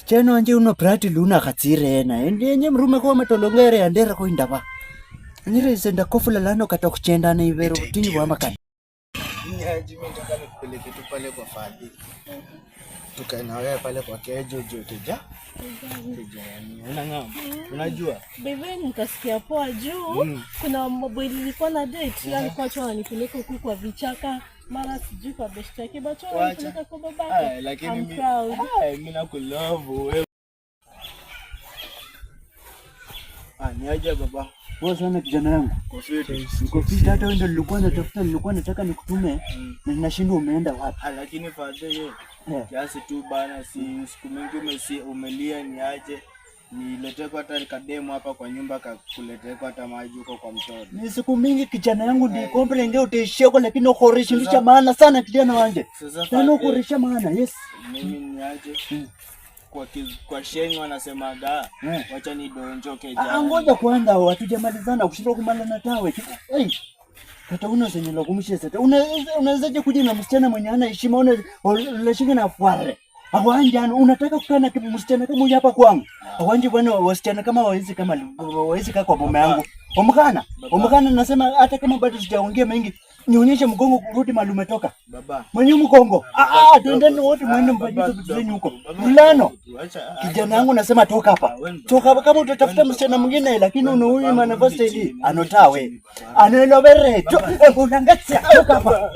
Cheno anje uno prati luna khatsire na enye mrume kwa matolongere yandera ko indaba. Anyire senda kofula lano kata kuchenda na ivero tini bwa makani. Nyaji mimi nataka nikupeleke tu pale kwa Fadhi. Tukae na wewe pale kwa Kejo teja. Unajua? Bebe nikasikia poa juu. Kuna mbobo ilikuwa na date, alikuwa tu ananipeleka huku kwa vichaka. Mara sijui kwa best yake bacho ananipeleka kwa babake. Lakini mimi nakulove wewe. Niaje baba. Poa sana kijana yangu. Kofiti hata wewe ndio nilikuwa nataka nikutume na ninashindwa umeenda wapi. Lakini Fadhi yeye kiasi tu bana, si siku mingi umelia niaje. Niletee kwa hata kademu hapa kwa nyumba kakuletee kwa hata maji huko kwa mtoto. Ni siku mingi kijana yangu ndi komple ndio utaishia kwa, lakini ukoresha maana sana kijana wanje. Sana ukoresha maana. Yes. Mimi niaje? Kwa shengo wanasemaga wacha nidonjoke jana. Ngoja kwanza watujamalizana kushinda kumala na tawe. Hata zenye la kumshia sasa. Unawezaje kuja na msichana mwenye hana heshima, unashinga na fuare. Awanje unataka kukaa na msichana kama huyu hapa kwangu. Awanje bwana, wasichana kama wawezi kaa kwa boma yangu. Omkana nasema hata kama bado sijaongea mengi, nionyeshe mgongo kurudi mahali umetoka. Baba. Mwenye mgongo. Twendeni wote mwende mfanyike vitu zenu huko. Mulano. Kijana wangu nasema toka hapa. Toka hapa kama utatafuta msichana mwingine, lakini una huyu manavasi hili anotawe. Anelobere. Unangatia toka hapa.